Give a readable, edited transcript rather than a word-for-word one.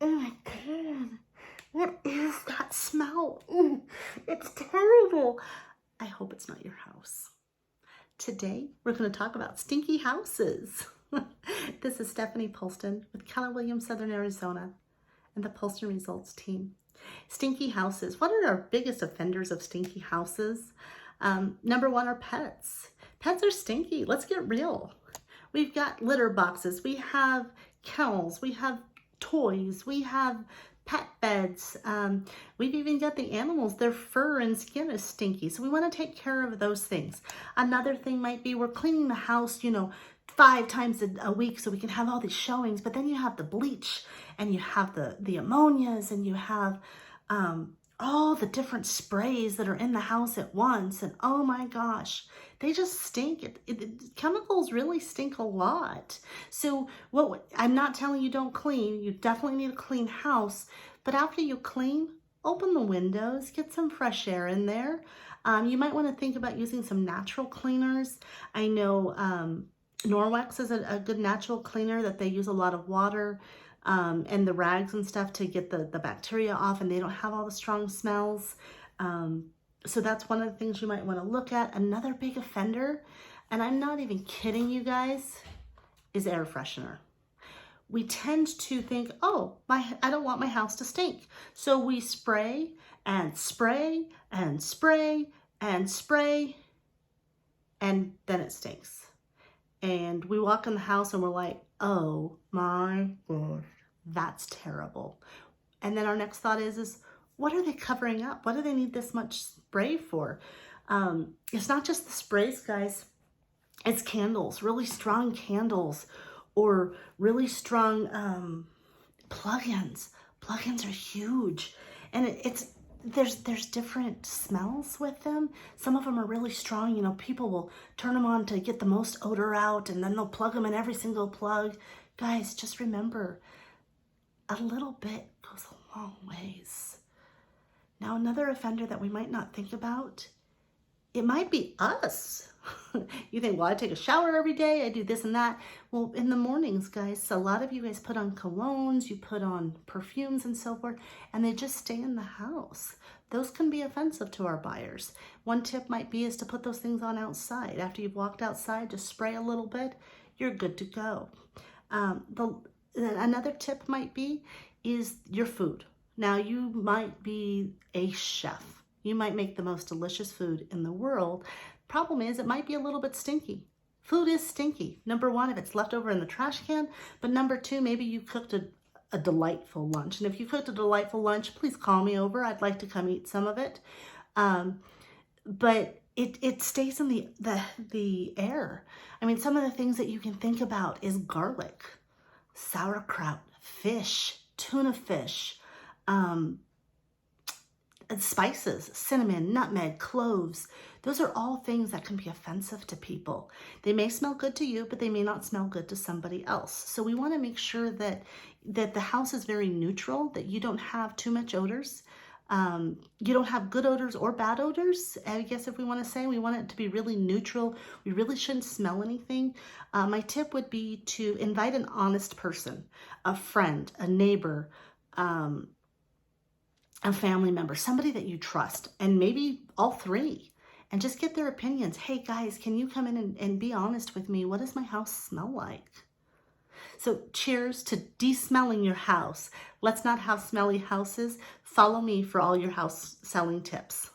Oh my God. What is that smell? It's terrible. I hope it's not your house. Today, we're going to talk about stinky houses. This is Stephanie Polston with Keller Williams, Southern Arizona, and the Polston Results team. Stinky houses. What are our biggest offenders of stinky houses? Number one are pets. Pets are stinky. Let's get real. We've got litter boxes. We have kennels. We have toys. We have pet beds. We've even got the animals. Their fur and skin is stinky. So we want to take care of those things. Another thing might be we're cleaning the house, 5 times a week so we can have all these showings. But then you have the bleach and you have the ammonias and you have all the different sprays that are in the house at once. And oh my gosh, they just stink. Chemicals really stink a lot. So I'm not telling you don't clean. You definitely need a clean house. But after you clean, open the windows, get some fresh air in there. You might want to think about using some natural cleaners. I know Norwex is a good natural cleaner that they use a lot of water and the rags and stuff to get the bacteria off, and they don't have all the strong smells. So that's one of the things you might want to look at. Another big offender, and I'm not even kidding you guys, is air freshener. We tend to think, oh, I don't want my house to stink. So we spray and spray and spray and spray, and then it stinks. And we walk in the house and we're like, oh my God, that's terrible. And then our next thought is what are they covering up? What do they need this much spray for? It's not just the sprays, guys. It's candles, really strong candles, or really strong plug-ins. Plug-ins are huge. And there's different smells with them. Some of them are really strong. People will turn them on to get the most odor out, and then they'll plug them in every single plug. Guys, just remember, a little bit goes a long ways. Now, another offender that we might not think about, it might be us. You think, well, I take a shower every day, I do this and that. Well, in the mornings, guys, a lot of you guys put on colognes, you put on perfumes and so forth, and they just stay in the house. Those can be offensive to our buyers. One tip might be is to put those things on outside. After you've walked outside, just spray a little bit, you're good to go. Another tip might be is your food. Now, you might be a chef. You might make the most delicious food in the world. Problem is, it might be a little bit stinky. Food is stinky. Number one, if it's left over in the trash can. But number two, maybe you cooked a delightful lunch. And if you cooked a delightful lunch, please call me over. I'd like to come eat some of it. But it stays in the air. I mean, some of the things that you can think about is garlic, sauerkraut, fish, tuna fish, spices, cinnamon, nutmeg, cloves. Those are all things that can be offensive to people. They may smell good to you, but they may not smell good to somebody else. So we want to make sure that the house is very neutral, that you don't have too much odors. You don't have good odors or bad odors. I guess if we want to say, we want it to be really neutral. We really shouldn't smell anything. My tip would be to invite an honest person, a friend, a neighbor, a family member, somebody that you trust, and maybe all three, and just get their opinions. Hey guys, can you come in and be honest with me? What does my house smell like? So cheers to de-smelling your house. Let's not have smelly houses. Follow me for all your house selling tips.